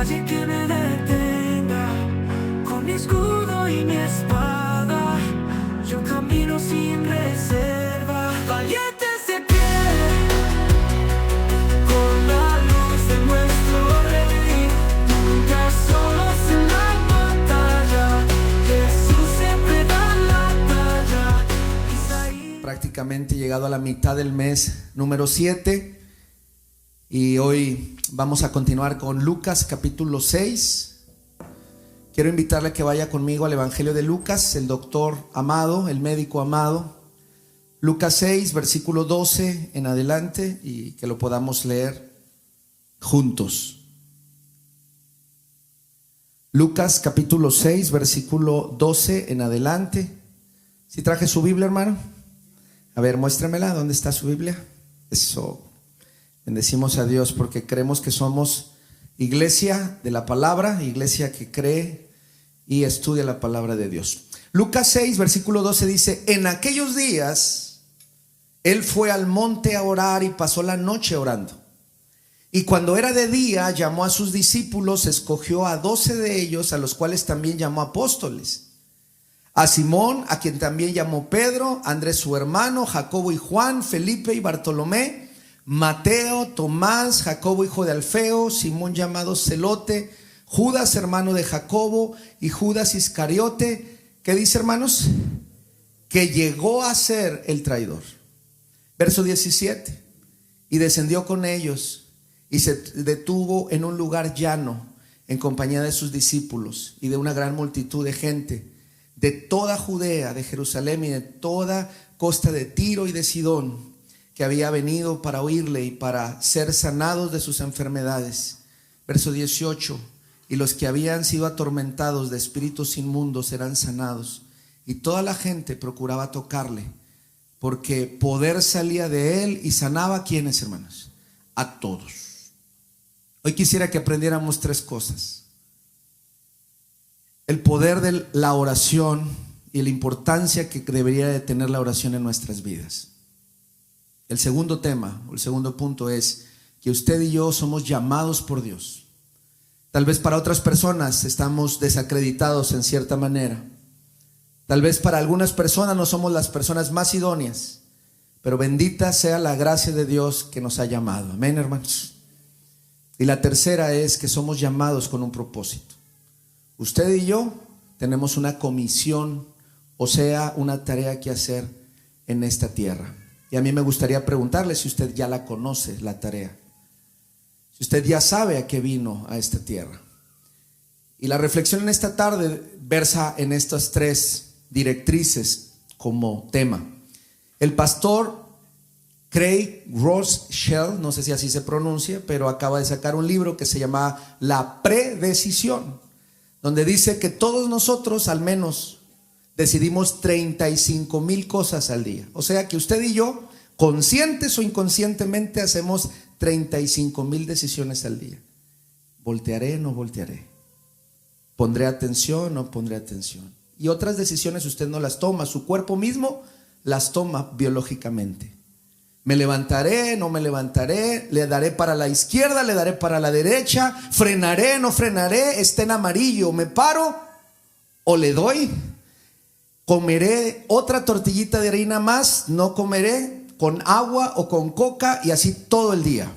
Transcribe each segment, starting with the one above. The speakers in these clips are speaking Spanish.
nadie que me detenga. Con mi escudo y mi espada, yo camino sin reserva. Valientes de pie, con la luz de nuestro Rey. Nunca solos en la batalla, Jesús siempre da la talla. Prácticamente llegado a la mitad del mes número 7, y hoy vamos a continuar con Lucas capítulo 6. Quiero invitarle a que vaya conmigo al Evangelio de Lucas, el doctor amado, el médico amado. Lucas 6, versículo 12 en adelante, y que lo podamos leer juntos. Lucas capítulo 6, versículo 12 en adelante. ¿Sí traje su Biblia, hermano? A ver, muéstremela. ¿Dónde está su Biblia? Eso. Bendecimos a Dios porque creemos que somos iglesia de la palabra, iglesia que cree y estudia la palabra de Dios. Lucas 6, versículo 12 dice: en aquellos días él fue al monte a orar y pasó la noche orando. Y cuando era de día, llamó a sus discípulos, escogió a 12 de ellos, a los cuales también llamó apóstoles: a Simón, a quien también llamó Pedro, Andrés su hermano, Jacobo y Juan, Felipe y Bartolomé, Mateo, Tomás, Jacobo hijo de Alfeo, Simón llamado Celote, Judas hermano de Jacobo y Judas Iscariote. ¿Qué dice, hermanos? Que llegó a ser el traidor. Verso 17: y descendió con ellos y se detuvo en un lugar llano en compañía de sus discípulos y de una gran multitud de gente de toda Judea, de Jerusalén y de toda costa de Tiro y de Sidón, que había venido para oírle y para ser sanados de sus enfermedades. Verso 18: y los que habían sido atormentados de espíritus inmundos eran sanados, y toda la gente procuraba tocarle, porque poder salía de él y sanaba. ¿A quiénes, hermanos? A todos. Hoy quisiera que aprendiéramos 3 cosas: el poder de la oración y la importancia que debería de tener la oración en nuestras vidas. El segundo tema, o el segundo punto, es que usted y yo somos llamados por Dios. Tal vez para otras personas estamos desacreditados en cierta manera. Tal vez para algunas personas no somos las personas más idóneas, pero bendita sea la gracia de Dios que nos ha llamado. Amén, hermanos. Y la tercera es que somos llamados con un propósito. Usted y yo tenemos una comisión, o sea, una tarea que hacer en esta tierra. Y a mí me gustaría preguntarle si usted ya la conoce, la tarea. Si usted ya sabe a qué vino a esta tierra. Y la reflexión en esta tarde versa en estas 3 directrices como tema. El pastor Craig Rothschild, no sé si así se pronuncia, pero acaba de sacar un libro que se llama La Predecisión, donde dice que todos nosotros al menos decidimos 35,000 cosas al día. O sea que usted y yo, conscientes o inconscientemente, hacemos 35,000 decisiones al día. ¿Voltearé o no voltearé? ¿Pondré atención o no pondré atención? Y otras decisiones usted no las toma, su cuerpo mismo las toma biológicamente. ¿Me levantaré, no me levantaré? ¿Le daré para la izquierda, le daré para la derecha? ¿Frenaré, no frenaré? ¿Está en amarillo, me paro o le doy? ¿Comeré otra tortillita de harina más? ¿No comeré? ¿Con agua o con coca? Y así todo el día.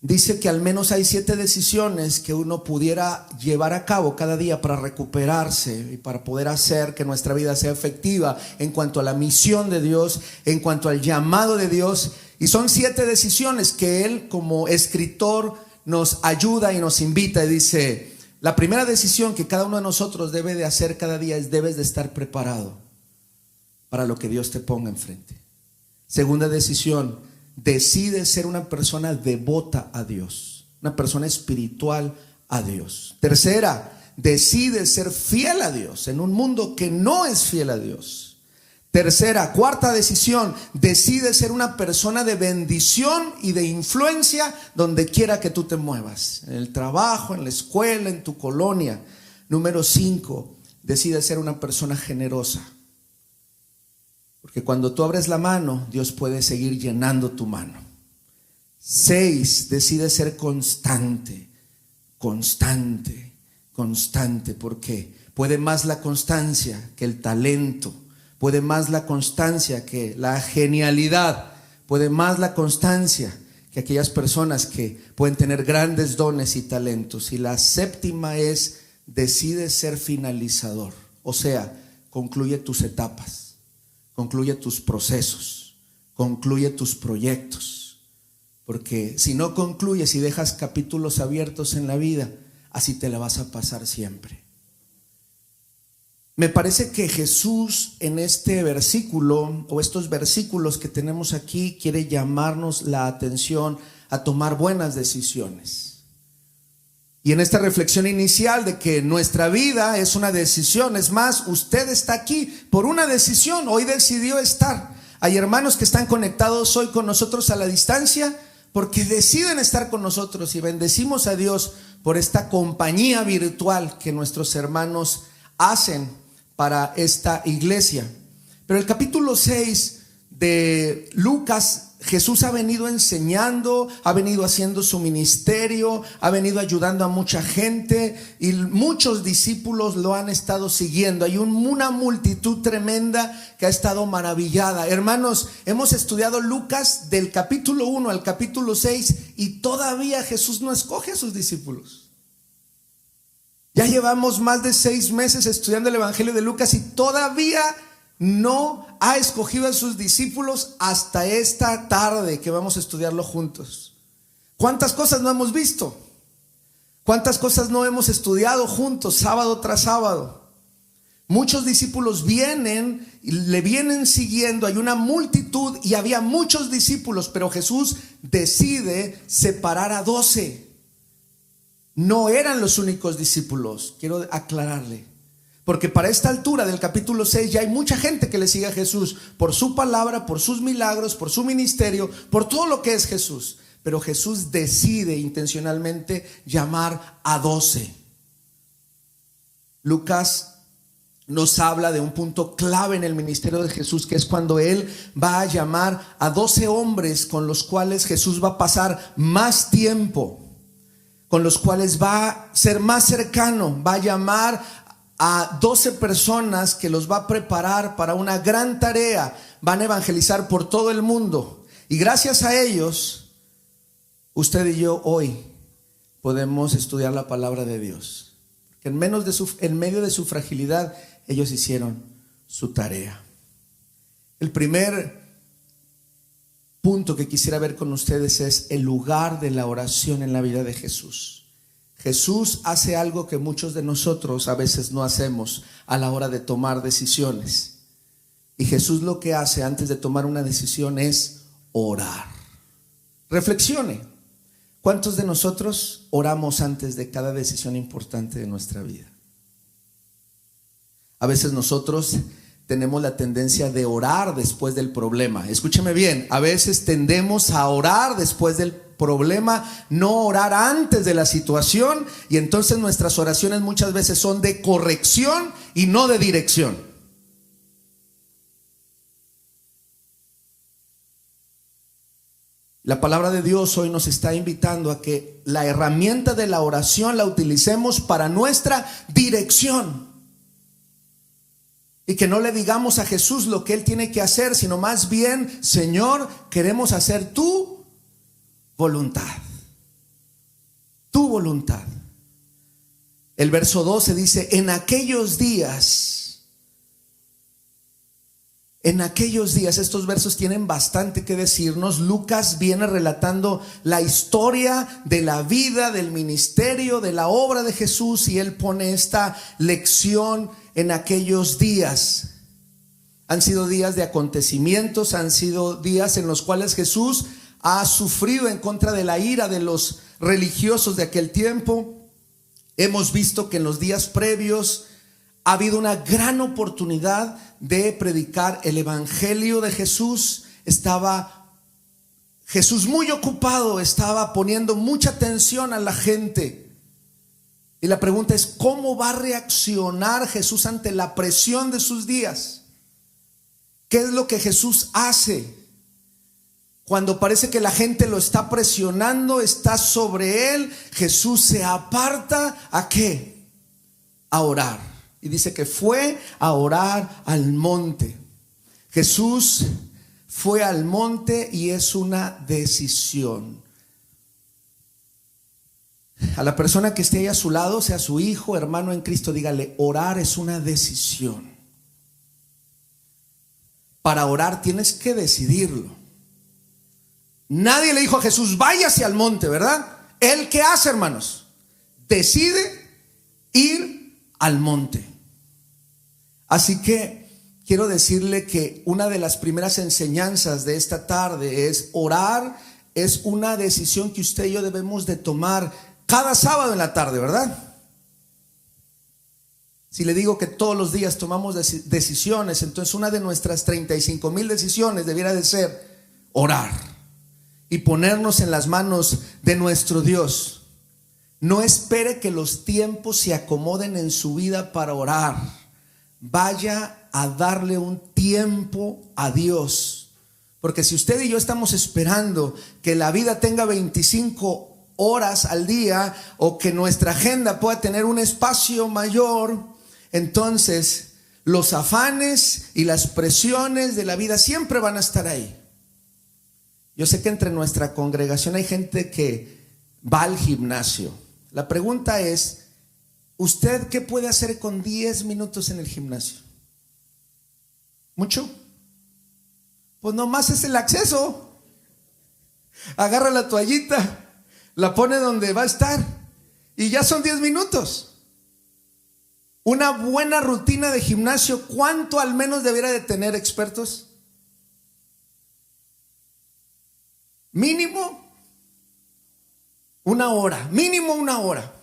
Dice que al menos hay 7 decisiones que uno pudiera llevar a cabo cada día para recuperarse y para poder hacer que nuestra vida sea efectiva en cuanto a la misión de Dios, en cuanto al llamado de Dios. Y son 7 decisiones que él, como escritor, nos ayuda y nos invita. Y dice: la primera decisión que cada uno de nosotros debe de hacer cada día es: debes de estar preparado para lo que Dios te ponga enfrente. Segunda decisión: decide ser una persona devota a Dios, una persona espiritual a Dios. Tercera: decide ser fiel a Dios en un mundo que no es fiel a Dios. Cuarta decisión: decide ser una persona de bendición y de influencia donde quiera que tú te muevas, en el trabajo, en la escuela, en tu colonia. Número 5: decide ser una persona generosa, porque cuando tú abres la mano, Dios puede seguir llenando tu mano. 6, decide ser constante, constante, constante. ¿Por qué? Puede más la constancia que el talento, puede más la constancia que la genialidad, puede más la constancia que aquellas personas que pueden tener grandes dones y talentos. Y la 7 es, decide ser finalizador, o sea, concluye tus etapas, concluye tus procesos, concluye tus proyectos, porque si no concluyes y dejas capítulos abiertos en la vida, así te la vas a pasar siempre. Me parece que Jesús en este versículo o estos versículos que tenemos aquí quiere llamarnos la atención a tomar buenas decisiones. Y en esta reflexión inicial de que nuestra vida es una decisión, es más, usted está aquí por una decisión, hoy decidió estar. Hay hermanos que están conectados hoy con nosotros a la distancia porque deciden estar con nosotros, y bendecimos a Dios por esta compañía virtual que nuestros hermanos hacen para esta iglesia. Pero el capítulo 6 de Lucas, Jesús ha venido enseñando, ha venido haciendo su ministerio, ha venido ayudando a mucha gente y muchos discípulos lo han estado siguiendo. Hay una multitud tremenda que ha estado maravillada. Hermanos, hemos estudiado Lucas del capítulo 1 al capítulo 6 y todavía Jesús no escoge a sus discípulos. Ya llevamos más de 6 meses estudiando el Evangelio de Lucas y todavía no ha escogido a sus discípulos hasta esta tarde que vamos a estudiarlo juntos. ¿Cuántas cosas no hemos visto? ¿Cuántas cosas no hemos estudiado juntos sábado tras sábado? Muchos discípulos vienen y le vienen siguiendo. Hay una multitud y había muchos discípulos, pero Jesús decide separar a 12. No eran los únicos discípulos, quiero aclararle, porque para esta altura del capítulo 6 ya hay mucha gente que le sigue a Jesús por su palabra, por sus milagros, por su ministerio, por todo lo que es Jesús. Pero Jesús decide intencionalmente llamar a 12. Lucas nos habla de un punto clave en el ministerio de Jesús, que es cuando Él va a llamar a 12 hombres con los cuales Jesús va a pasar más tiempo, con los cuales va a ser más cercano. Va a llamar a 12 personas que los va a preparar para una gran tarea. Van a evangelizar por todo el mundo y gracias a ellos usted y yo hoy podemos estudiar la palabra de Dios, que en medio de su fragilidad ellos hicieron su tarea. El primer punto que quisiera ver con ustedes es el lugar de la oración en la vida de Jesús. Jesús hace algo que muchos de nosotros a veces no hacemos a la hora de tomar decisiones. Y Jesús lo que hace antes de tomar una decisión es orar. Reflexione. ¿Cuántos de nosotros oramos antes de cada decisión importante de nuestra vida? A veces nosotros tenemos la tendencia de orar después del problema. Escúcheme bien, a veces tendemos a orar después del problema, no orar antes de la situación, y entonces nuestras oraciones muchas veces son de corrección y no de dirección. La palabra de Dios hoy nos está invitando a que la herramienta de la oración la utilicemos para nuestra dirección. Y que no le digamos a Jesús lo que Él tiene que hacer, sino más bien: Señor, queremos hacer tu voluntad. Tu voluntad. El verso 12 dice: en aquellos días. En aquellos días, estos versos tienen bastante que decirnos. Lucas viene relatando la historia de la vida, del ministerio, de la obra de Jesús, y él pone esta lección: en aquellos días. Han sido días de acontecimientos, han sido días en los cuales Jesús ha sufrido en contra de la ira de los religiosos de aquel tiempo. Hemos visto que en los días previos ha habido una gran oportunidad de predicar el evangelio de Jesús. Estaba Jesús muy ocupado, estaba poniendo mucha atención a la gente. Y la pregunta es: ¿cómo va a reaccionar Jesús ante la presión de sus días? ¿Qué es lo que Jesús hace? Cuando parece que la gente lo está presionando, está sobre él, Jesús se aparta, ¿a qué? A orar. Y dice que fue a orar al monte. Jesús fue al monte y es una decisión. A la persona que esté ahí a su lado, sea su hijo, hermano en Cristo, dígale, orar es una decisión. Para orar tienes que decidirlo. Nadie le dijo a Jesús, váyase al monte, ¿verdad? ¿Él qué hace, hermanos? Decide ir al monte. Así que quiero decirle que una de las primeras enseñanzas de esta tarde es orar. Es una decisión que usted y yo debemos de tomar cada sábado en la tarde, ¿verdad? Si le digo que todos los días tomamos decisiones, entonces una de nuestras 35,000 decisiones debiera de ser orar y ponernos en las manos de nuestro Dios. No espere que los tiempos se acomoden en su vida para orar. Vaya a darle un tiempo a Dios. Porque si usted y yo estamos esperando que la vida tenga 25 horas al día o que nuestra agenda pueda tener un espacio mayor, entonces los afanes y las presiones de la vida siempre van a estar ahí. Yo sé que entre nuestra congregación hay gente que va al gimnasio. La pregunta es, ¿usted qué puede hacer con 10 minutos en el gimnasio? ¿Mucho? Pues nomás es el acceso. Agarra la toallita, la pone donde va a estar y ya son 10 minutos. Una buena rutina de gimnasio, ¿cuánto al menos debiera de tener, expertos? Mínimo una hora,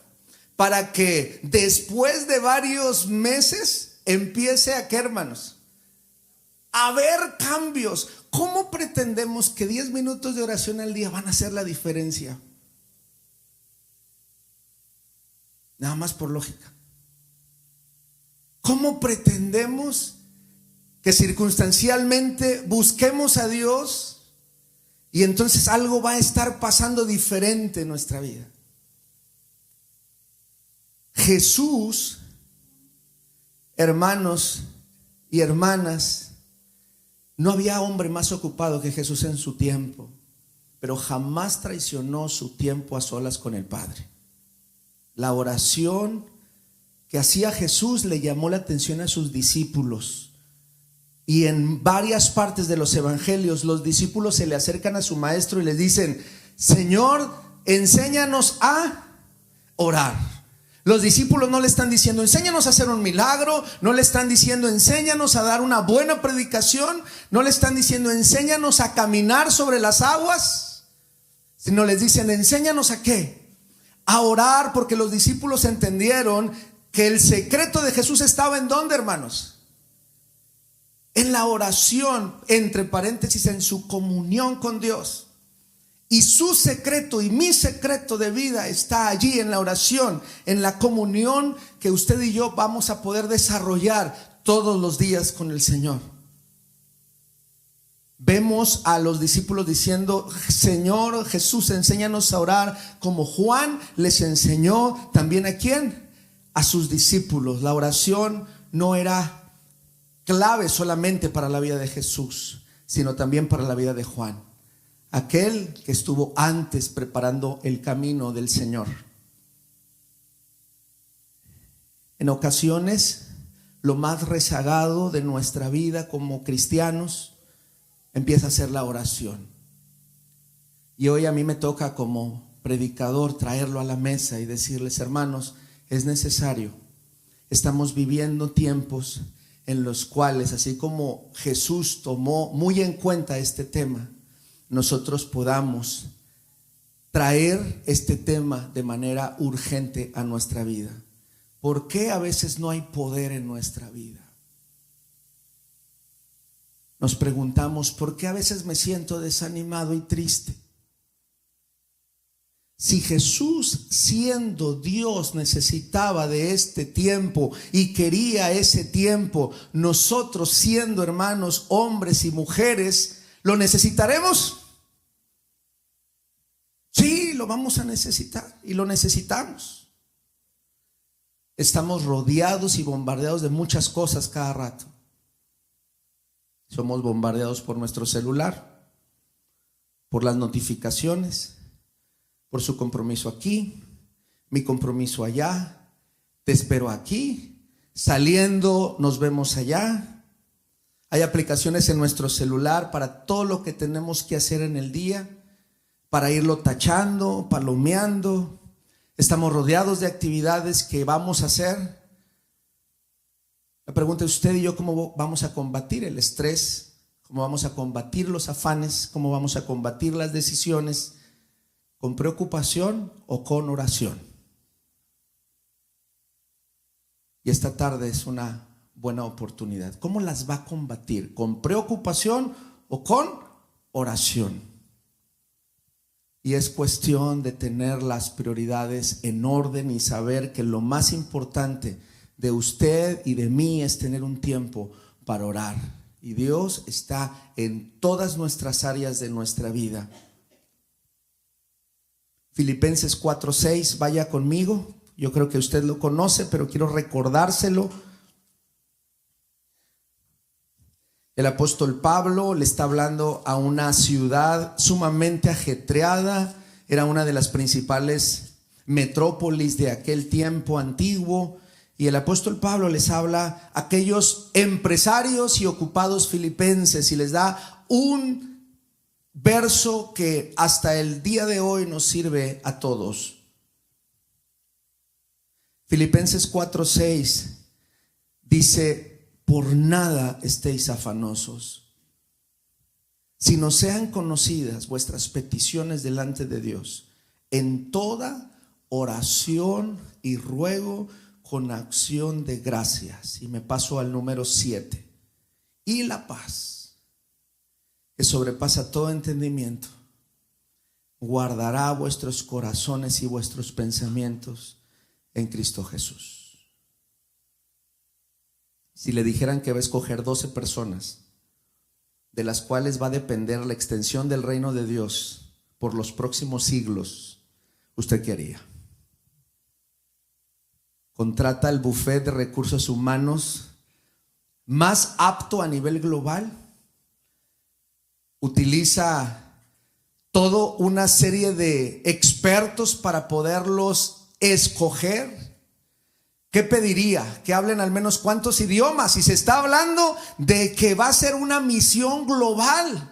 para que después de varios meses empiece a, ¿qué, hermanos? A ver cambios. ¿Cómo pretendemos que 10 minutos de oración al día van a hacer la diferencia? Nada más por lógica. ¿Cómo pretendemos que circunstancialmente busquemos a Dios y entonces algo va a estar pasando diferente en nuestra vida? Jesús, hermanos y hermanas, no había hombre más ocupado que Jesús en su tiempo, pero jamás traicionó su tiempo a solas con el Padre. La oración que hacía Jesús le llamó la atención a sus discípulos. Y en varias partes de los evangelios los discípulos se le acercan a su maestro y le dicen, Señor, enséñanos a orar. Los discípulos no le están diciendo, enséñanos a hacer un milagro. No le están diciendo, enséñanos a dar una buena predicación. No le están diciendo, enséñanos a caminar sobre las aguas. Sino les dicen, enséñanos a ¿qué? A orar, porque los discípulos entendieron que el secreto de Jesús estaba ¿en dónde, hermanos? En la oración, entre paréntesis, en su comunión con Dios. Y su secreto y mi secreto de vida está allí en la oración, en la comunión que usted y yo vamos a poder desarrollar todos los días con el Señor. Vemos a los discípulos diciendo, Señor Jesús, enséñanos a orar como Juan les enseñó también ¿a quién? A sus discípulos. La oración no era clave solamente para la vida de Jesús, sino también para la vida de Juan, aquel que estuvo antes preparando el camino del Señor. En ocasiones, lo más rezagado de nuestra vida como cristianos empieza a ser la oración. Y hoy a mí me toca como predicador traerlo a la mesa y decirles, hermanos, es necesario. Estamos viviendo tiempos en los cuales, así como Jesús tomó muy en cuenta este tema, nosotros podamos traer este tema de manera urgente a nuestra vida. ¿Por qué a veces no hay poder en nuestra vida? Nos preguntamos, ¿por qué a veces me siento desanimado y triste? Si Jesús, siendo Dios, necesitaba de este tiempo y quería ese tiempo, nosotros siendo hermanos, hombres y mujeres, ¿lo necesitaremos? Sí, lo vamos a necesitar y lo necesitamos. Estamos rodeados y bombardeados de muchas cosas cada rato. Somos bombardeados por nuestro celular, por las notificaciones, por su compromiso aquí, mi compromiso allá, te espero aquí, saliendo nos vemos allá. Hay aplicaciones en nuestro celular para todo lo que tenemos que hacer en el día, para irlo tachando, palomeando. Estamos rodeados de actividades que vamos a hacer. La pregunta es: usted y yo, ¿cómo vamos a combatir el estrés? ¿Cómo vamos a combatir los afanes? ¿Cómo vamos a combatir las decisiones? ¿Con preocupación o con oración? Y esta tarde es una buena oportunidad. ¿Cómo las va a combatir? ¿Con preocupación o con oración? Y es cuestión de tener las prioridades en orden y saber que lo más importante de usted y de mí es tener un tiempo para orar. Y Dios está en todas nuestras áreas de nuestra vida. Filipenses 4:6, vaya conmigo. Yo creo que usted lo conoce, pero quiero recordárselo. El apóstol Pablo le está hablando a una ciudad sumamente ajetreada. Era una de las principales metrópolis de aquel tiempo antiguo. Y el apóstol Pablo les habla a aquellos empresarios y ocupados filipenses y les da un verso que hasta el día de hoy nos sirve a todos. Filipenses 4:6 dice: por nada estéis afanosos, sino sean conocidas vuestras peticiones delante de Dios en toda oración y ruego con acción de gracias. Y me paso al número 7. Y la paz, que sobrepasa todo entendimiento, guardará vuestros corazones y vuestros pensamientos en Cristo Jesús. Si le dijeran que va a escoger 12 personas de las cuales va a depender la extensión del reino de Dios por los próximos siglos, ¿usted qué haría? Contrata el buffet de recursos humanos más apto a nivel global, utiliza toda una serie de expertos para poderlos escoger. ¿Qué pediría? Que hablen al menos cuántos idiomas. Y se está hablando de que va a ser una misión global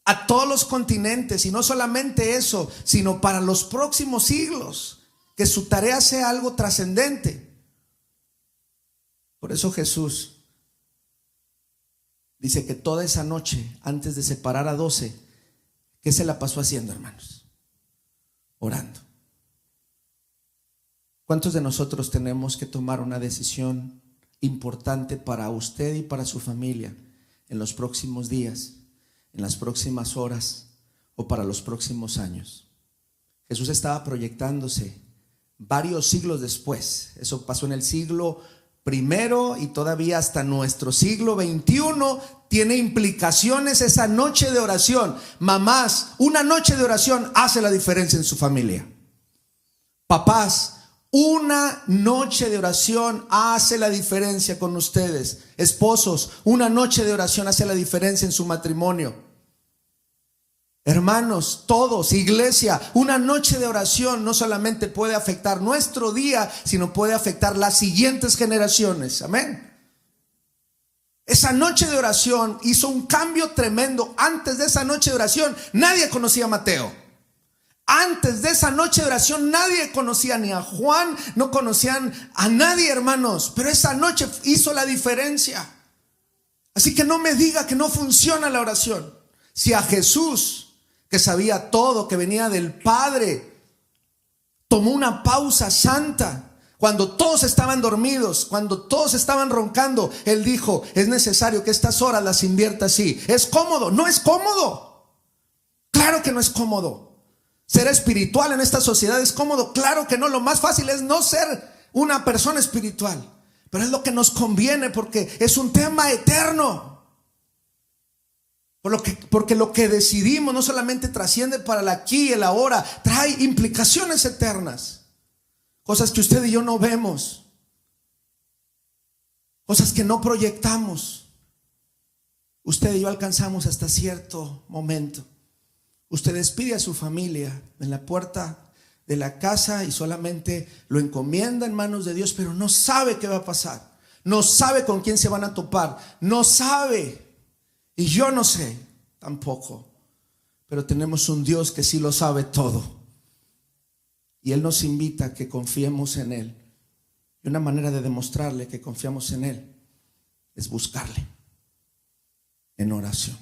a todos los continentes. Y no solamente eso, sino para los próximos siglos, que su tarea sea algo trascendente. Por eso Jesús dice que toda esa noche, antes de separar a 12, ¿qué se la pasó haciendo, hermanos? Orando. ¿Cuántos de nosotros tenemos que tomar una decisión importante para usted y para su familia en los próximos días, en las próximas horas o para los próximos años? Jesús estaba proyectándose varios siglos después. Eso pasó en el siglo I y todavía hasta nuestro siglo XXI tiene implicaciones esa noche de oración. Mamás, una noche de oración hace la diferencia en su familia. Papás, una noche de oración hace la diferencia con ustedes. Esposos, una noche de oración hace la diferencia en su matrimonio. Hermanos, todos, iglesia, una noche de oración no solamente puede afectar nuestro día, sino puede afectar las siguientes generaciones. Amén. Esa noche de oración hizo un cambio tremendo. Antes de esa noche de oración nadie conocía a Mateo. Antes de esa noche de oración nadie conocía ni a Juan, no conocían a nadie, hermanos. Pero esa noche hizo la diferencia. Así que no me diga que no funciona la oración. Si a Jesús, que sabía todo, que venía del Padre, tomó una pausa santa cuando todos estaban dormidos, cuando todos estaban roncando, Él dijo: es necesario que estas horas las invierta así. ¿Es cómodo? No es cómodo. Claro que no es cómodo. Ser espiritual en esta sociedad es cómodo. Claro que no. Lo más fácil es no ser una persona espiritual, pero es lo que nos conviene porque es un tema eterno. Porque lo que decidimos no solamente trasciende para el aquí y el ahora, trae implicaciones eternas. Cosas que usted y yo no vemos. Cosas que no proyectamos. Usted y yo alcanzamos hasta cierto momento. Usted despide a su familia en la puerta de la casa y solamente lo encomienda en manos de Dios, pero no sabe qué va a pasar. No sabe con quién se van a topar. No sabe. Y yo no sé tampoco. Pero tenemos un Dios que sí lo sabe todo. Y Él nos invita a que confiemos en Él. Y una manera de demostrarle que confiamos en Él es buscarle en oración.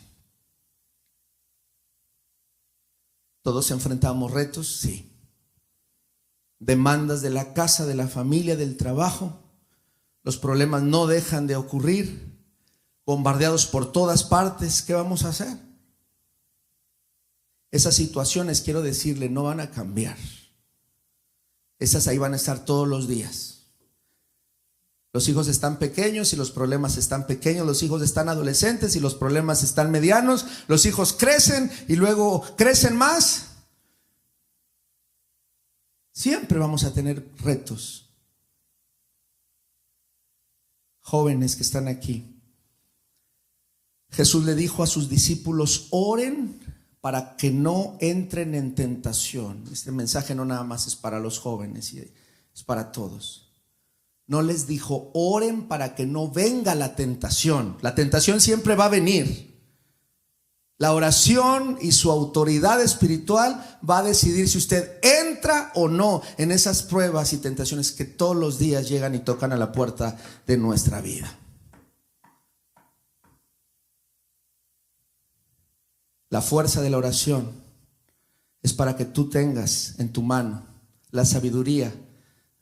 Todos enfrentamos retos, sí. Demandas de la casa, de la familia, del trabajo. Los problemas no dejan de ocurrir. Bombardeados por todas partes. ¿Qué vamos a hacer? Esas situaciones, quiero decirle, no van a cambiar. Esas ahí van a estar todos los días. Los hijos están pequeños y los problemas están pequeños. Los hijos están adolescentes y los problemas están medianos. Los hijos crecen y luego crecen más. Siempre vamos a tener retos. Jóvenes que están aquí, Jesús le dijo a sus discípulos: oren para que no entren en tentación. Este mensaje no nada más es para los jóvenes, es para todos. No les dijo: oren para que no venga la tentación. La tentación siempre va a venir. La oración y su autoridad espiritual va a decidir si usted entra o no en esas pruebas y tentaciones que todos los días llegan y tocan a la puerta de nuestra vida. La fuerza de la oración es para que tú tengas en tu mano la sabiduría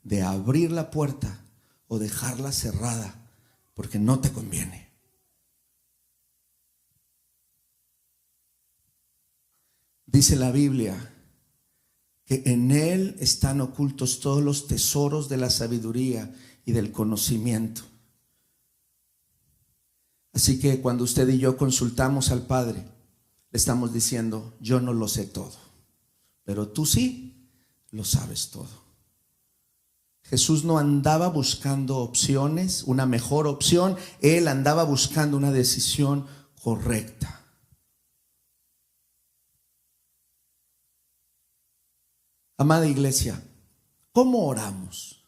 de abrir la puerta o dejarla cerrada porque no te conviene. Dice la Biblia que en Él están ocultos todos los tesoros de la sabiduría y del conocimiento. Así que cuando usted y yo consultamos al Padre, le estamos diciendo: yo no lo sé todo, pero tú sí lo sabes todo. Jesús no andaba buscando opciones, una mejor opción. Él andaba buscando una decisión correcta. Amada iglesia, ¿cómo oramos?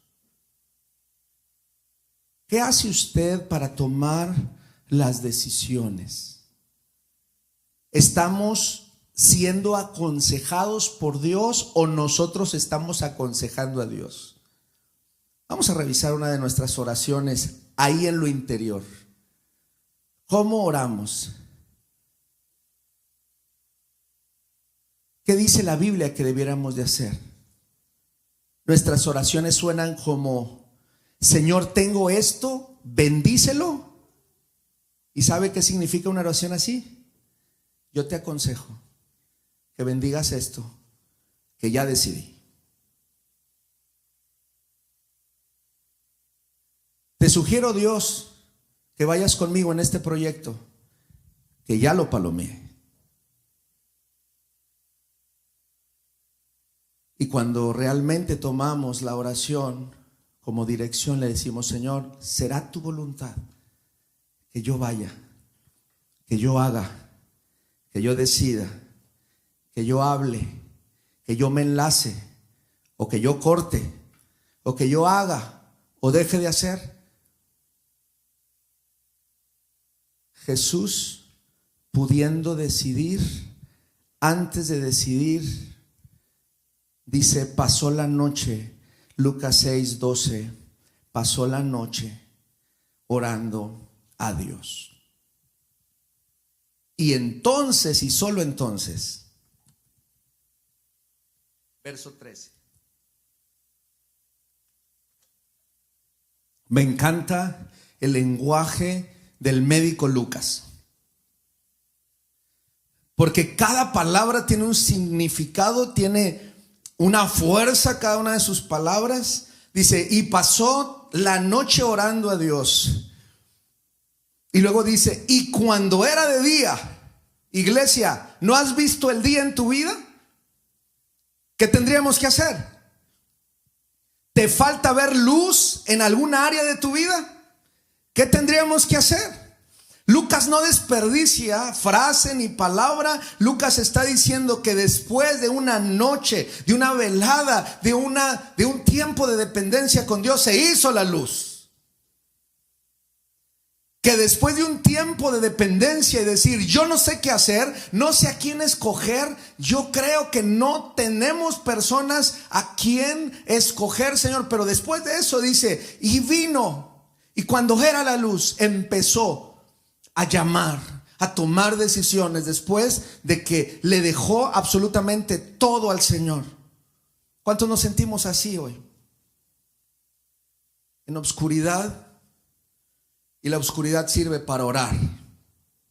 ¿Qué hace usted para tomar las decisiones? ¿Estamos siendo aconsejados por Dios o nosotros estamos aconsejando a Dios? Vamos a revisar una de nuestras oraciones ahí en lo interior. ¿Cómo oramos? ¿Qué dice la Biblia que debiéramos de hacer? Nuestras oraciones suenan como: Señor, tengo esto, bendícelo. ¿Y sabe qué significa una oración así? Yo te aconsejo que bendigas esto que ya decidí. Te sugiero, Dios, que vayas conmigo en este proyecto que ya lo palomeé. Y cuando realmente tomamos la oración como dirección, le decimos: Señor, será tu voluntad que yo vaya, que yo haga, que yo decida, que yo hable, que yo me enlace, o que yo corte, o que yo haga o deje de hacer. Jesús, pudiendo decidir, antes de decidir, dice: pasó la noche, Lucas 6:12, pasó la noche orando a Dios. Y entonces, y solo entonces, verso 13. Me encanta el lenguaje del médico Lucas, porque cada palabra tiene un significado, tiene una fuerza cada una de sus palabras. Dice: y pasó la noche orando a Dios. Y luego dice: y cuando era de día. Iglesia, ¿no has visto el día en tu vida? ¿Qué tendríamos que hacer? ¿Te falta ver luz en alguna área de tu vida? ¿Qué tendríamos que hacer? Lucas no desperdicia frase ni palabra. Lucas está diciendo que después de una noche, de una velada, de un tiempo de dependencia con Dios, se hizo la luz. Que después de un tiempo de dependencia y decir, yo no sé qué hacer, no sé a quién escoger, yo creo que no tenemos personas a quien escoger, Señor. Pero después de eso dice, y vino, y cuando era la luz, empezó a llamar, a tomar decisiones después de que le dejó absolutamente todo al Señor. ¿Cuántos nos sentimos así hoy? En obscuridad. Y la oscuridad sirve para orar,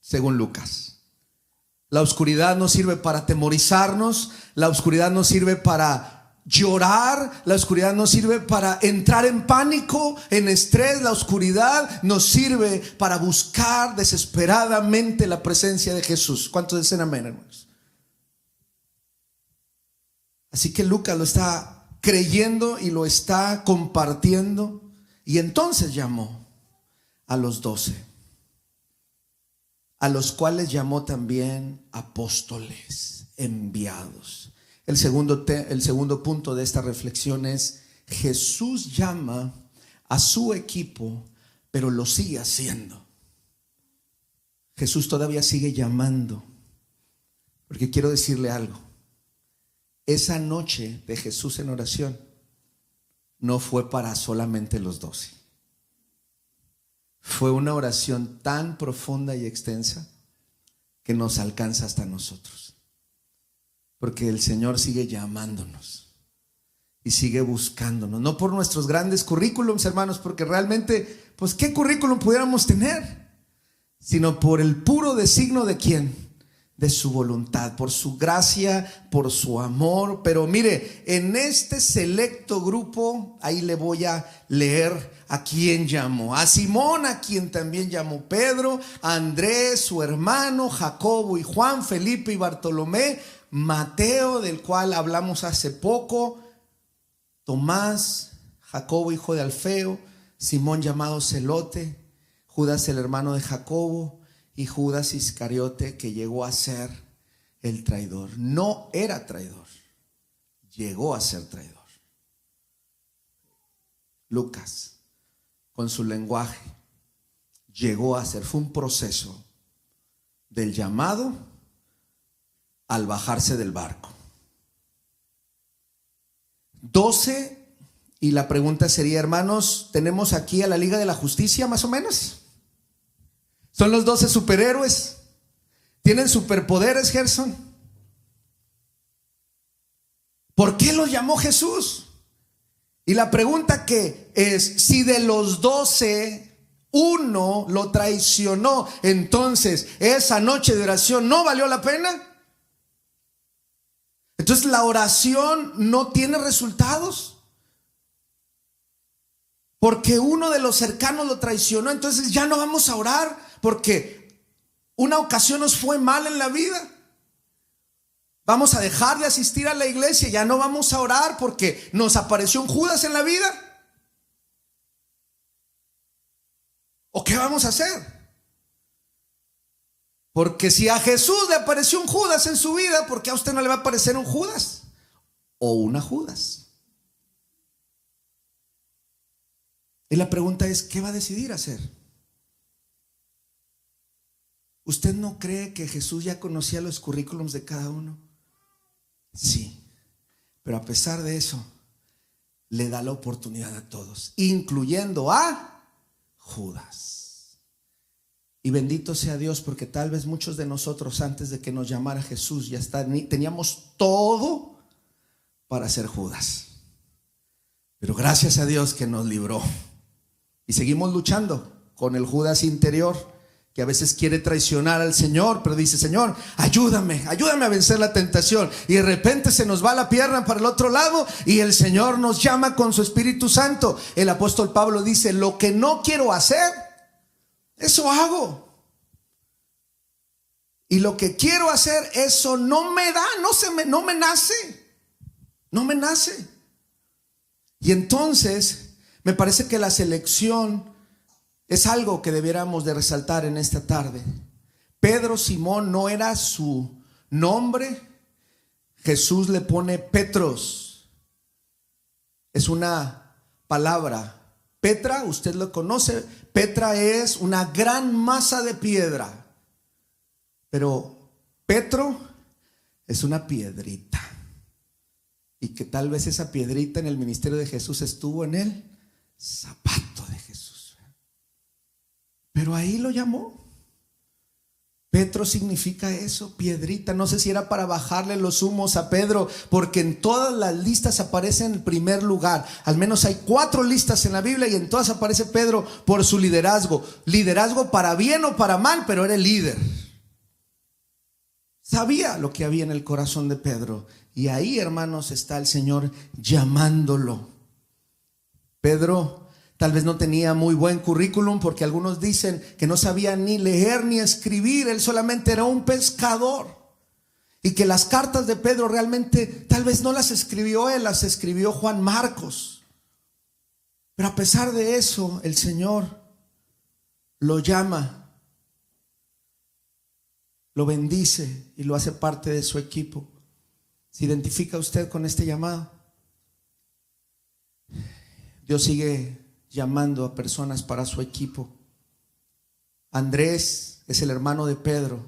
según Lucas. La oscuridad no sirve para atemorizarnos. La oscuridad no sirve para llorar. La oscuridad no sirve para entrar en pánico, en estrés. La oscuridad nos sirve para buscar desesperadamente la presencia de Jesús. ¿Cuántos dicen amén, hermanos? Así que Lucas lo está creyendo y lo está compartiendo. Y entonces llamó a los 12, a los cuales llamó también apóstoles, enviados. El segundo punto de esta reflexión es: Jesús llama a su equipo, pero lo sigue haciendo. Jesús todavía sigue llamando, porque quiero decirle algo. Esa noche de Jesús en oración no fue para solamente los 12. Fue una oración tan profunda y extensa que nos alcanza hasta nosotros. Porque el Señor sigue llamándonos y sigue buscándonos. No por nuestros grandes currículums, hermanos, porque realmente, pues, ¿qué currículum pudiéramos tener? Sino por el puro designio de ¿quién? De su voluntad, por su gracia, por su amor. Pero mire, en este selecto grupo, ahí le voy a leer a quién llamó. A Simón, a quien también llamó Pedro, a Andrés, su hermano, Jacobo y Juan, Felipe y Bartolomé, Mateo, del cual hablamos hace poco, Tomás, Jacobo, hijo de Alfeo, Simón llamado Celote, Judas, el hermano de Jacobo, y Judas Iscariote, que llegó a ser el traidor. No era traidor, llegó a ser traidor. Lucas, con su lenguaje, llegó a ser, fue un proceso del llamado al bajarse del barco. 12, y la pregunta sería, hermanos, ¿tenemos aquí a la Liga de la Justicia más o menos? ¿Son los 12 superhéroes? ¿Tienen superpoderes, Gerson? ¿Por qué los llamó Jesús? Y la pregunta que es, si de los 12 uno lo traicionó, entonces esa noche de oración no valió la pena. Entonces la oración no tiene resultados porque uno de los cercanos lo traicionó. Entonces ya no vamos a orar porque una ocasión nos fue mal en la vida. Vamos a dejar de asistir a la iglesia, ya no vamos a orar porque nos apareció un Judas en la vida. ¿O qué vamos a hacer? Porque si a Jesús le apareció un Judas en su vida, ¿por qué a usted no le va a aparecer un Judas o una Judas? Y la pregunta es, ¿qué va a decidir hacer? ¿Usted no cree que Jesús ya conocía los currículums de cada uno? Sí, pero a pesar de eso, le da la oportunidad a todos, incluyendo a Judas. Y bendito sea Dios, porque tal vez muchos de nosotros, antes de que nos llamara Jesús, ya teníamos todo para ser Judas. Pero gracias a Dios que nos libró. Y seguimos luchando con el Judas interior, que a veces quiere traicionar al Señor, pero dice: Señor, ayúdame a vencer la tentación. Y de repente se nos va la pierna para el otro lado y el Señor nos llama con su Espíritu Santo. El apóstol Pablo dice: lo que no quiero hacer, eso hago. Y lo que quiero hacer, eso no me da, no me nace. No me nace. Y entonces me parece que la selección es algo que debiéramos de resaltar en esta tarde. Pedro Simón no era su nombre. Jesús le pone Petros. Es una palabra. Petra, usted lo conoce. Petra es una gran masa de piedra. Pero Petro es una piedrita. Y que tal vez esa piedrita en el ministerio de Jesús estuvo en el zapato de Jesús. Pero ahí lo llamó. Petro significa eso, piedrita. No sé si era para bajarle los humos a Pedro, porque en todas las listas aparece en el primer lugar. Al menos hay 4 listas en la Biblia y en todas aparece Pedro por su liderazgo. Liderazgo para bien o para mal, pero era el líder. Sabía lo que había en el corazón de Pedro. Y ahí, hermanos, está el Señor llamándolo. Pedro tal vez no tenía muy buen currículum, porque algunos dicen que no sabía ni leer ni escribir. Él solamente era un pescador. Y que las cartas de Pedro realmente tal vez no las escribió él, las escribió Juan Marcos. Pero a pesar de eso, el Señor lo llama, lo bendice y lo hace parte de su equipo. ¿Se identifica usted con este llamado? Dios sigue llamando a personas para su equipo. Andrés es el hermano de Pedro.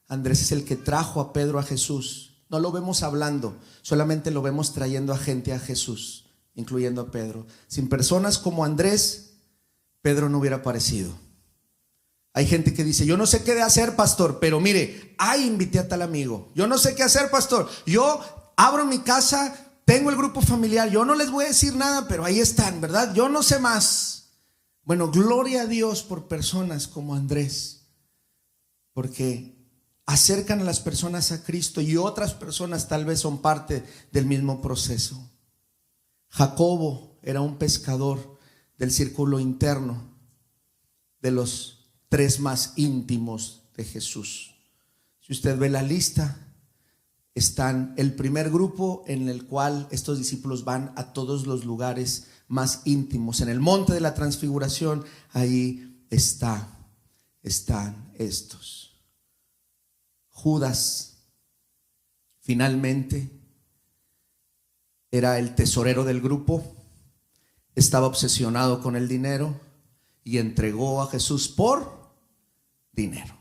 Andrés es el que trajo a Pedro a Jesús. No lo vemos hablando, solamente lo vemos trayendo a gente a Jesús, incluyendo a Pedro. Sin personas como Andrés, Pedro no hubiera aparecido. Hay gente que dice: yo no sé qué de hacer, pastor, pero mire, ahí invité a tal amigo. Yo no sé qué hacer, pastor. Yo abro mi casa, tengo el grupo familiar, yo no les voy a decir nada, pero ahí están, ¿verdad? Yo no sé más. Bueno, gloria a Dios por personas como Andrés, porque acercan a las personas a Cristo, y otras personas tal vez son parte del mismo proceso. Jacobo era un pescador del círculo interno, de los 3 más íntimos de Jesús. Si usted ve la lista, están el primer grupo en el cual estos discípulos van a todos los lugares más íntimos. En el monte de la transfiguración, ahí están estos. Judas finalmente era el tesorero del grupo, estaba obsesionado con el dinero y entregó a Jesús por dinero.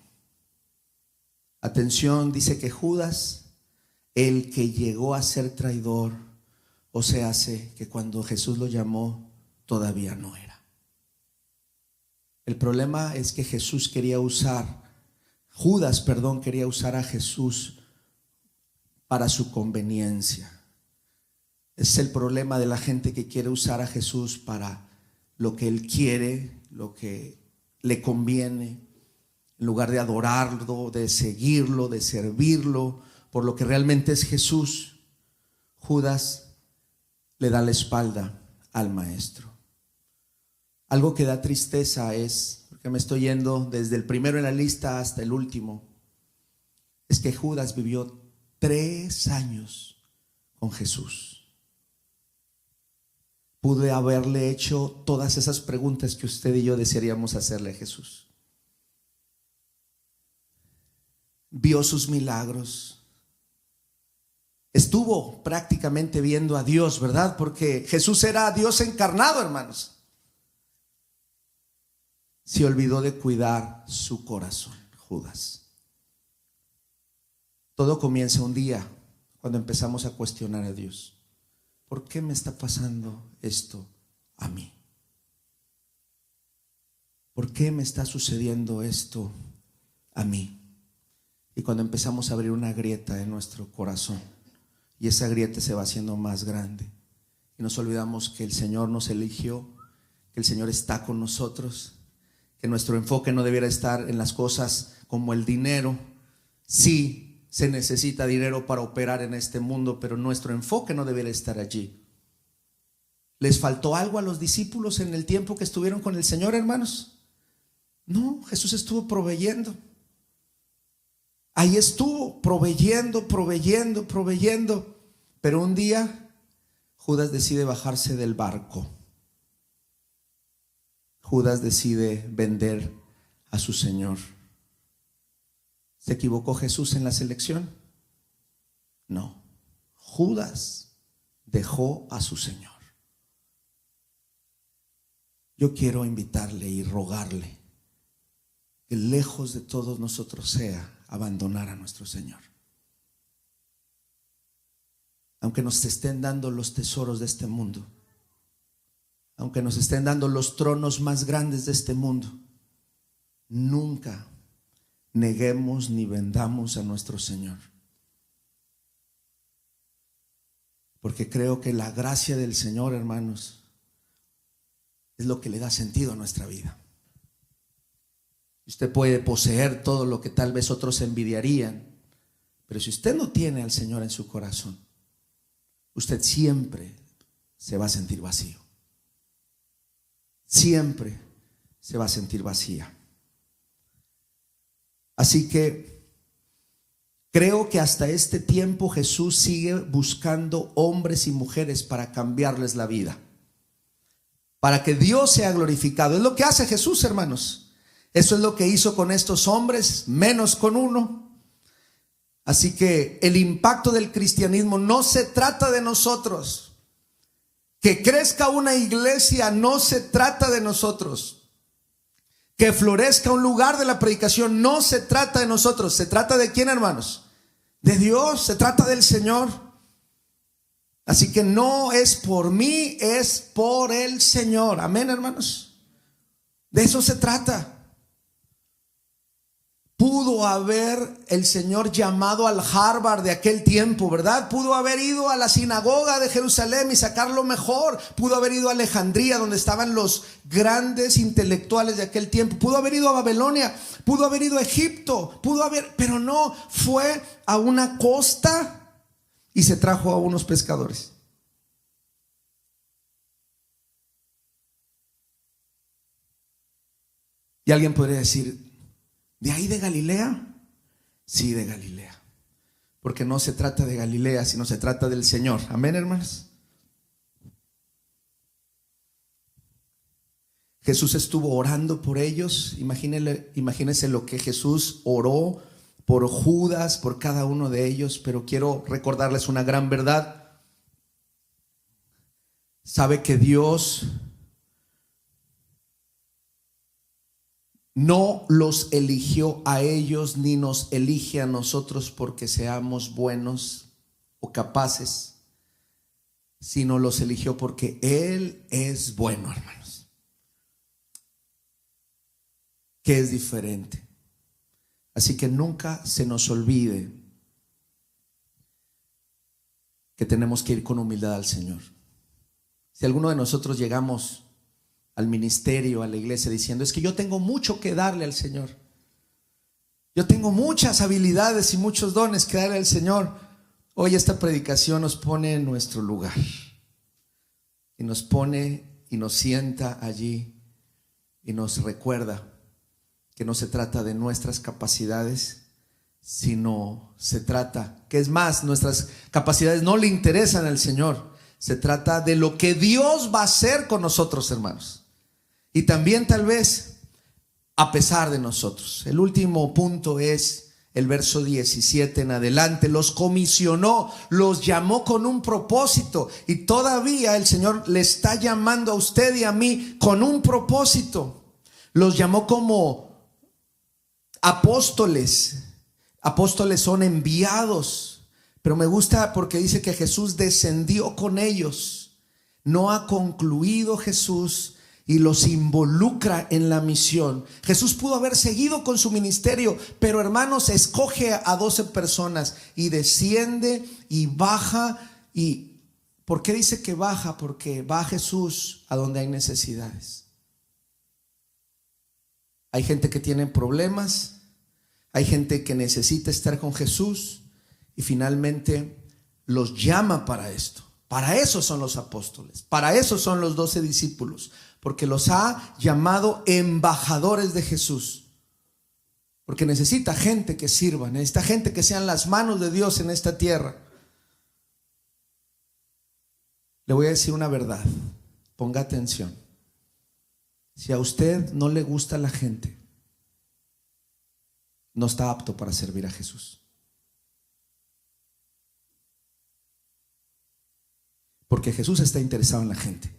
Atención, dice que Judas, el que llegó a ser traidor, o se hace que cuando Jesús lo llamó todavía no era. El problema es que Judas quería usar a Jesús para su conveniencia. Es el problema de la gente que quiere usar a Jesús para lo que él quiere, lo que le conviene, en lugar de adorarlo, de seguirlo, de servirlo por lo que realmente es Jesús. Judas le da la espalda al maestro. Algo que da tristeza es, porque me estoy yendo desde el primero en la lista hasta el último, es que Judas vivió 3 años con Jesús. Pude haberle hecho todas esas preguntas que usted y yo desearíamos hacerle a Jesús. Vio sus milagros. Estuvo prácticamente viendo a Dios, ¿verdad? Porque Jesús era Dios encarnado, hermanos. Se olvidó de cuidar su corazón, Judas. Todo comienza un día cuando empezamos a cuestionar a Dios. ¿Por qué me está pasando esto a mí? ¿Por qué me está sucediendo esto a mí? Y cuando empezamos a abrir una grieta en nuestro corazón, y esa grieta se va haciendo más grande, y nos olvidamos que el Señor nos eligió, que el Señor está con nosotros, que nuestro enfoque no debiera estar en las cosas como el dinero. Sí, se necesita dinero para operar en este mundo, pero nuestro enfoque no debiera estar allí. ¿Les faltó algo a los discípulos en el tiempo que estuvieron con el Señor, hermanos? No, Jesús estuvo proveyendo. Ahí estuvo proveyendo. Pero un día Judas decide bajarse del barco. Judas decide vender a su Señor. ¿Se equivocó Jesús en la selección? No. Judas dejó a su Señor. Yo quiero invitarle y rogarle que lejos de todos nosotros sea abandonar a nuestro Señor. Aunque nos estén dando los tesoros de este mundo, aunque nos estén dando los tronos más grandes de este mundo, nunca neguemos ni vendamos a nuestro Señor. Porque creo que la gracia del Señor, hermanos, es lo que le da sentido a nuestra vida. Usted puede poseer todo lo que tal vez otros envidiarían, pero si usted no tiene al Señor en su corazón, usted siempre se va a sentir vacío. Siempre se va a sentir vacía. Así que creo que hasta este tiempo Jesús sigue buscando hombres y mujeres para cambiarles la vida, para que Dios sea glorificado. Es lo que hace Jesús, hermanos. Eso es lo que hizo con estos hombres, menos con uno. Así que el impacto del cristianismo no se trata de nosotros. Que crezca una iglesia no se trata de nosotros. Que florezca un lugar de la predicación no se trata de nosotros. ¿Se trata de quién, hermanos? De Dios, se trata del Señor. Así que no es por mí, es por el Señor. Amén, hermanos. De eso se trata. Pudo haber el Señor llamado al Harvard de aquel tiempo, ¿verdad? Pudo haber ido a la sinagoga de Jerusalén y sacar lo mejor. Pudo haber ido a Alejandría, donde estaban los grandes intelectuales de aquel tiempo. Pudo haber ido a Babilonia. Pudo haber ido a Egipto. Pero no, fue a una costa y se trajo a unos pescadores. Y alguien podría decir, ¿de ahí de Galilea? Sí, de Galilea. Porque no se trata de Galilea, sino se trata del Señor. Amén, hermanos. Jesús estuvo orando por ellos. Imagínense lo que Jesús oró por Judas, por cada uno de ellos. Pero quiero recordarles una gran verdad. Sabe que Dios no los eligió a ellos ni nos elige a nosotros porque seamos buenos o capaces, sino los eligió porque Él es bueno, hermanos. Que es diferente. Así que nunca se nos olvide que tenemos que ir con humildad al Señor. Si alguno de nosotros llegamos al ministerio, a la iglesia, diciendo, es que yo tengo mucho que darle al Señor, yo tengo muchas habilidades y muchos dones que darle al Señor, hoy esta predicación nos pone en nuestro lugar y nos pone y nos sienta allí y nos recuerda que no se trata de nuestras capacidades, sino se trata, que es más, nuestras capacidades no le interesan al Señor. Se trata de lo que Dios va a hacer con nosotros, hermanos. Y también tal vez a pesar de nosotros. El último punto es el verso 17 en adelante. Los comisionó, los llamó con un propósito. Y todavía el Señor le está llamando a usted y a mí con un propósito. Los llamó como apóstoles. Apóstoles son enviados. Pero me gusta porque dice que Jesús descendió con ellos. No ha concluido Jesús y los involucra en la misión. Jesús pudo haber seguido con su ministerio, pero hermanos, escoge a 12 personas y desciende y baja. ¿Y por qué dice que baja? Porque va Jesús a donde hay necesidades. Hay gente que tiene problemas, hay gente que necesita estar con Jesús y finalmente los llama para esto. Para eso son los apóstoles, para eso son los 12 discípulos, porque los ha llamado embajadores de Jesús. Porque necesita gente que sirva, necesita gente que sean las manos de Dios en esta tierra. Le voy a decir una verdad, ponga atención. Si a usted no le gusta la gente, no está apto para servir a Jesús. Porque Jesús está interesado en la gente.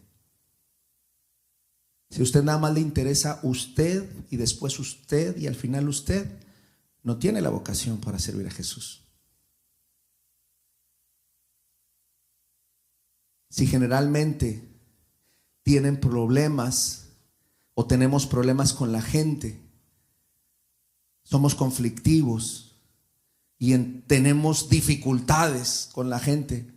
Si a usted nada más le interesa usted y después usted y al final usted, no tiene la vocación para servir a Jesús. Si generalmente tienen problemas o tenemos problemas con la gente, somos conflictivos y tenemos dificultades con la gente,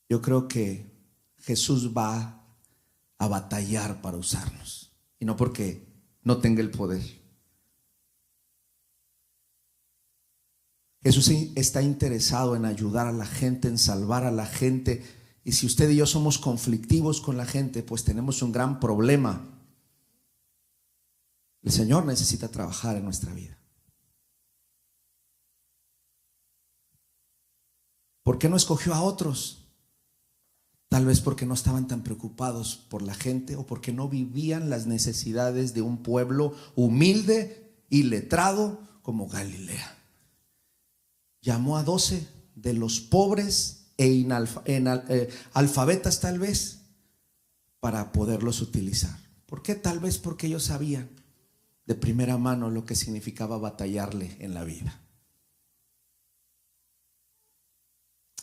yo creo que Jesús va a batallar para usarnos, y no porque no tenga el poder. Jesús está interesado en ayudar a la gente, en salvar a la gente. Y si usted y yo somos conflictivos con la gente, pues tenemos un gran problema. El Señor necesita trabajar en nuestra vida. ¿Por qué no escogió a otros? Tal vez porque no estaban tan preocupados por la gente, o porque no vivían las necesidades de un pueblo humilde y letrado como Galilea. Llamó a 12 de los pobres alfabetas, tal vez, para poderlos utilizar. ¿Por qué? Tal vez porque ellos sabían de primera mano lo que significaba batallarle en la vida.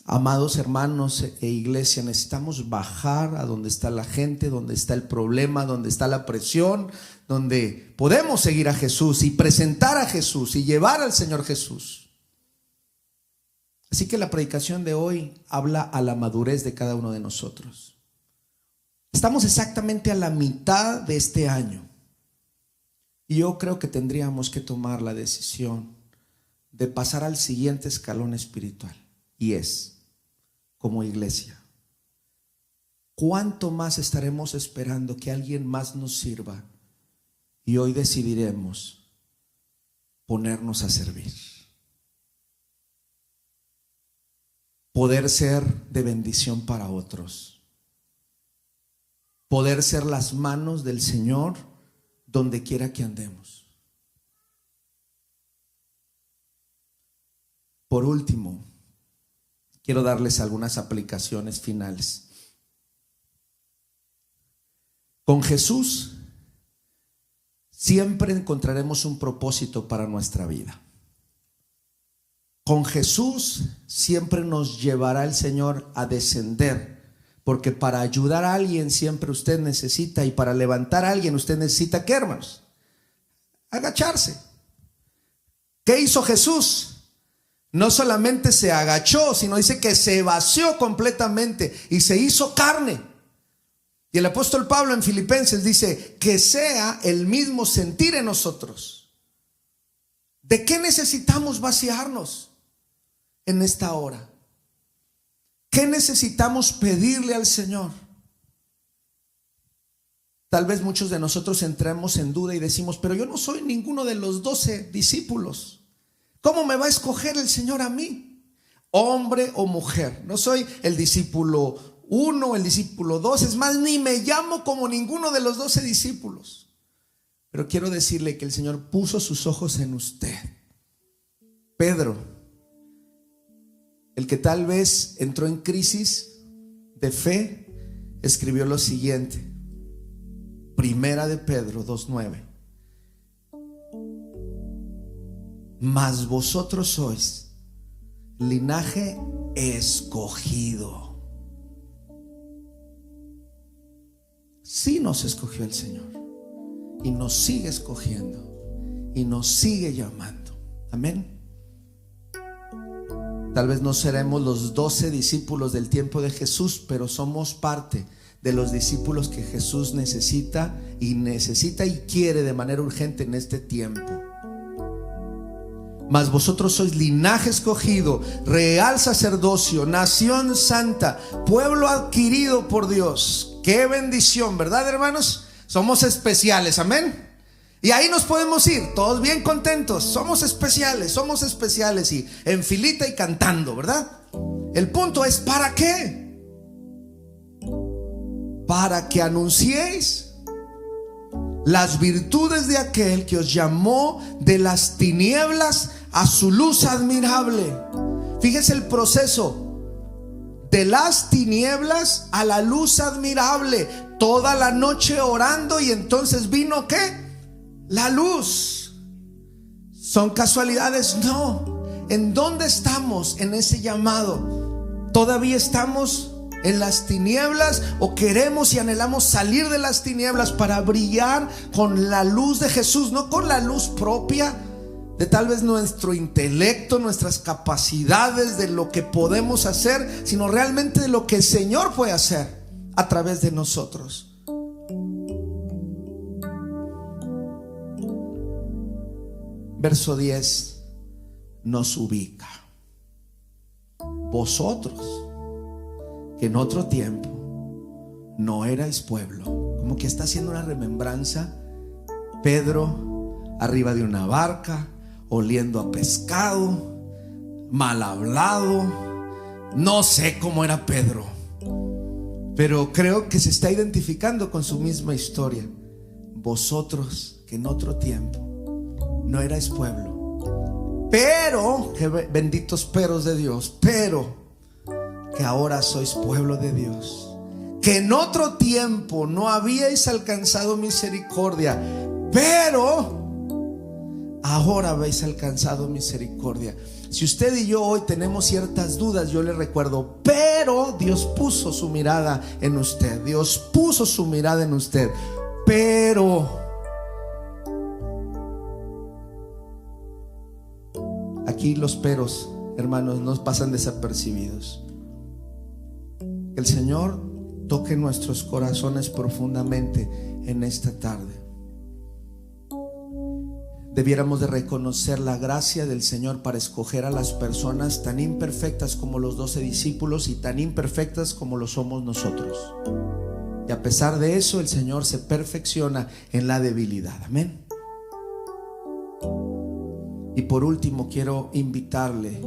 Amados hermanos e iglesia, necesitamos bajar a donde está la gente, donde está el problema, donde está la presión, donde podemos seguir a Jesús y presentar a Jesús y llevar al Señor Jesús. Así que la predicación de hoy habla a la madurez de cada uno de nosotros. Estamos exactamente a la mitad de este año y yo creo que tendríamos que tomar la decisión de pasar al siguiente escalón espiritual, y es, como iglesia, ¿cuánto más estaremos esperando que alguien más nos sirva? Y hoy decidiremos ponernos a servir, poder ser de bendición para otros, poder ser las manos del Señor donde quiera que andemos. Por último, quiero darles algunas aplicaciones finales. Con Jesús siempre encontraremos un propósito para nuestra vida. Con Jesús siempre nos llevará el Señor a descender, porque para ayudar a alguien siempre usted necesita, y para levantar a alguien usted necesita, ¿qué, hermanos? Agacharse. ¿Qué hizo Jesús? No solamente se agachó, sino dice que se vació completamente y se hizo carne. Y el apóstol Pablo en Filipenses dice que sea el mismo sentir en nosotros. ¿De qué necesitamos vaciarnos en esta hora? ¿Qué necesitamos pedirle al Señor? Tal vez muchos de nosotros entremos en duda y decimos, pero yo no soy ninguno de los 12 discípulos. ¿Cómo me va a escoger el Señor a mí? Hombre o mujer. No soy el discípulo 1, el discípulo 2. Es más, ni me llamo como ninguno de los 12 discípulos. Pero quiero decirle que el Señor puso sus ojos en usted. Pedro, el que tal vez entró en crisis de fe, escribió lo siguiente. Primera de Pedro 2:9. Mas vosotros sois linaje escogido. Sí nos escogió el Señor y nos sigue escogiendo y nos sigue llamando. Amén. Tal vez no seremos los 12 discípulos del tiempo de Jesús, pero somos parte de los discípulos que Jesús necesita y quiere de manera urgente en este tiempo. Mas vosotros sois linaje escogido, real sacerdocio, nación santa, pueblo adquirido por Dios. Qué bendición, ¿verdad, hermanos? Somos especiales, amén. Y ahí nos podemos ir, todos bien contentos. Somos especiales y en filita y cantando, ¿verdad? El punto es, ¿para qué? Para que anunciéis las virtudes de aquel que os llamó de las tinieblas a su luz admirable. Fíjese el proceso. De las tinieblas a la luz admirable. Toda la noche orando y entonces vino ¿qué? La luz. ¿Son casualidades? No. ¿En dónde estamos en ese llamado? ¿Todavía estamos en las tinieblas o queremos y anhelamos salir de las tinieblas para brillar con la luz de Jesús? No con la luz propia de tal vez nuestro intelecto, nuestras capacidades, de lo que podemos hacer, sino realmente de lo que el Señor puede hacer a través de nosotros. Verso 10 nos ubica. Vosotros, que en otro tiempo no erais pueblo. Como que está haciendo una remembranza. Pedro arriba de una barca, oliendo a pescado, mal hablado. No sé cómo era Pedro, pero creo que se está identificando con su misma historia. Vosotros que en otro tiempo no erais pueblo, pero, que benditos peros de Dios, pero que ahora sois pueblo de Dios, que en otro tiempo no habíais alcanzado misericordia, pero ahora habéis alcanzado misericordia. Si usted y yo hoy tenemos ciertas dudas, yo le recuerdo, pero Dios puso su mirada en usted. Dios puso su mirada en usted. Pero aquí los peros, hermanos, nos pasan desapercibidos. Que el Señor toque nuestros corazones profundamente en esta tarde. Debiéramos de reconocer la gracia del Señor para escoger a las personas tan imperfectas como los 12 discípulos y tan imperfectas como lo somos nosotros. Y a pesar de eso, el Señor se perfecciona en la debilidad. Amén. Y por último, quiero invitarle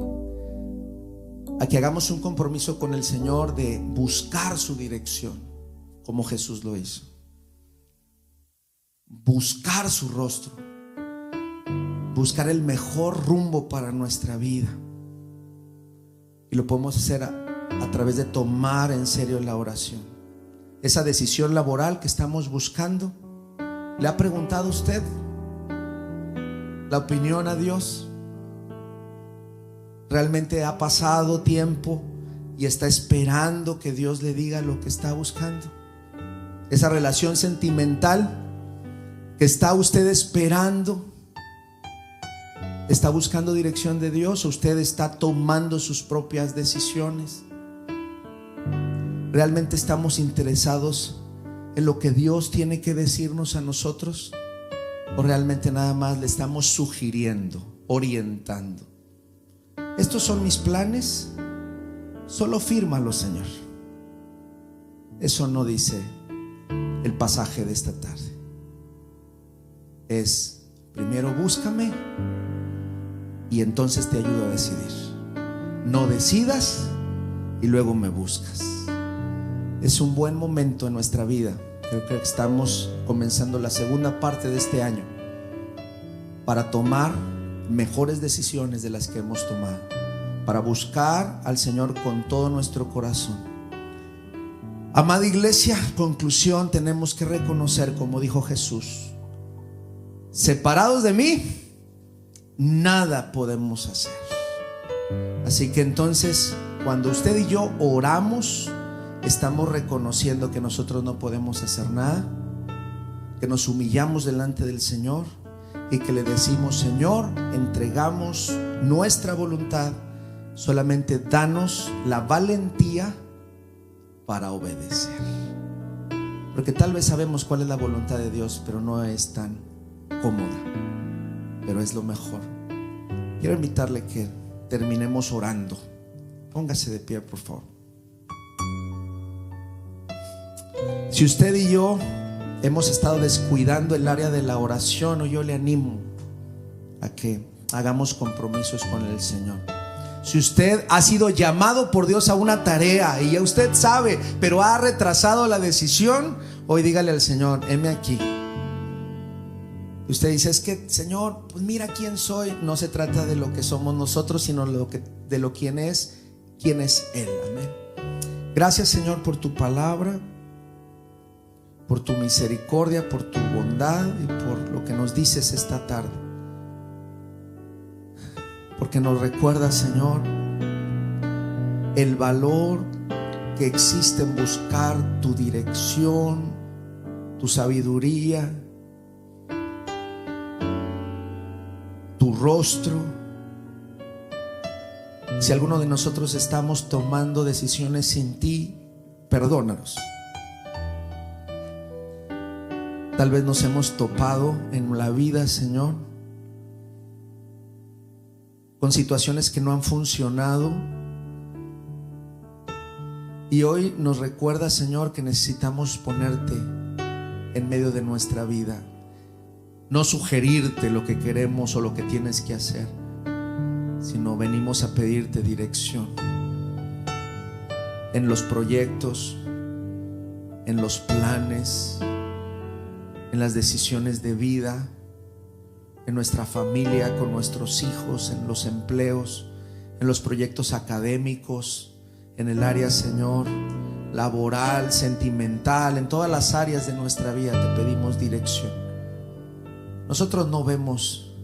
a que hagamos un compromiso con el Señor de buscar su dirección, como Jesús lo hizo. Buscar su rostro. Buscar el mejor rumbo para nuestra vida. Y lo podemos hacer a través de tomar en serio la oración. Esa decisión laboral que estamos buscando, ¿le ha preguntado usted la opinión a Dios? ¿Realmente ha pasado tiempo y está esperando que Dios le diga lo que está buscando? Esa relación sentimental que está usted esperando, ¿está buscando dirección de Dios o usted está tomando sus propias decisiones? ¿Realmente estamos interesados en lo que Dios tiene que decirnos a nosotros? ¿O realmente nada más le estamos sugiriendo, orientando? Estos son mis planes, solo fírmalo, Señor. Eso no dice el pasaje de esta tarde. Es: primero búscame y entonces te ayudo a decidir. No decidas y luego me buscas. Es un buen momento en nuestra vida. Creo que estamos comenzando la segunda parte de este año para tomar mejores decisiones de las que hemos tomado, para buscar al Señor con todo nuestro corazón. Amada iglesia, conclusión, tenemos que reconocer, como dijo Jesús: separados de mí, nada podemos hacer. Así que entonces, cuando usted y yo oramos, estamos reconociendo que nosotros no podemos hacer nada, que nos humillamos delante del Señor y que le decimos: Señor, entregamos nuestra voluntad, solamente danos la valentía para obedecer. Porque tal vez sabemos cuál es la voluntad de Dios, pero no es tan cómoda, pero es lo mejor. Quiero invitarle que terminemos orando. Póngase de pie, por favor. Si usted y yo hemos estado descuidando el área de la oración, o yo le animo a que hagamos compromisos con el Señor. Si usted ha sido llamado por Dios a una tarea y ya usted sabe, pero ha retrasado la decisión, hoy dígale al Señor: heme aquí. Usted dice: es que, Señor, pues mira quién soy. No se trata de lo que somos nosotros, sino de quién es Él. Amén. Gracias, Señor, por tu palabra, por tu misericordia, por tu bondad y por lo que nos dices esta tarde. Porque nos recuerda, Señor, el valor que existe en buscar tu dirección, tu sabiduría, tu rostro. Si alguno de nosotros estamos tomando decisiones sin ti, perdónanos. Tal vez nos hemos topado en la vida, Señor, con situaciones que no han funcionado, y hoy nos recuerda, Señor, que necesitamos ponerte en medio de nuestra vida, no sugerirte lo que queremos o lo que tienes que hacer, sino venimos a pedirte dirección en los proyectos, en los planes, en las decisiones de vida, en nuestra familia, con nuestros hijos, en los empleos, en los proyectos académicos, en el área, Señor, laboral, sentimental, en todas las áreas de nuestra vida te pedimos dirección. Nosotros no vemos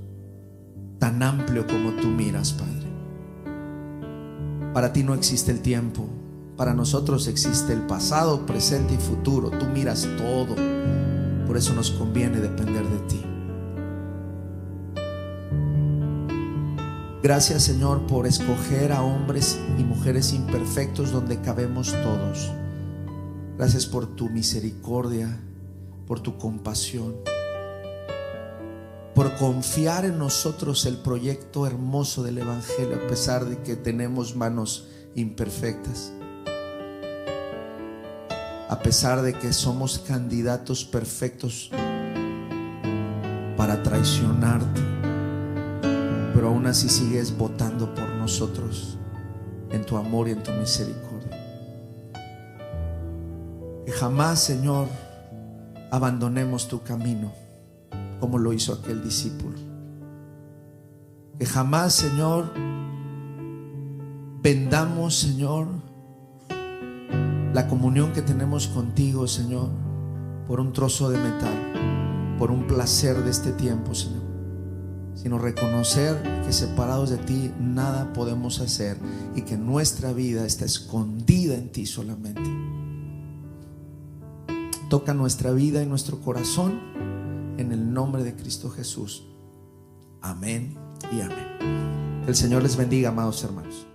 tan amplio como tú miras, Padre. Para ti no existe el tiempo, para nosotros existe el pasado, presente y futuro. Tú miras todo, por eso nos conviene depender de ti. Gracias, Señor, por escoger a hombres y mujeres imperfectos donde cabemos todos. Gracias por tu misericordia, por tu compasión, por confiar en nosotros el proyecto hermoso del Evangelio, a pesar de que tenemos manos imperfectas, a pesar de que somos candidatos perfectos para traicionarte, pero aún así sigues votando por nosotros en tu amor y en tu misericordia. Que jamás, Señor, abandonemos tu camino como lo hizo aquel discípulo. Que jamás, Señor, vendamos, Señor, la comunión que tenemos contigo, Señor, por un trozo de metal, por un placer de este tiempo, Señor, sino reconocer que separados de ti nada podemos hacer y que nuestra vida está escondida en ti solamente. Toca nuestra vida y nuestro corazón en el nombre de Cristo Jesús. Amén y amén. Que el Señor les bendiga, amados hermanos.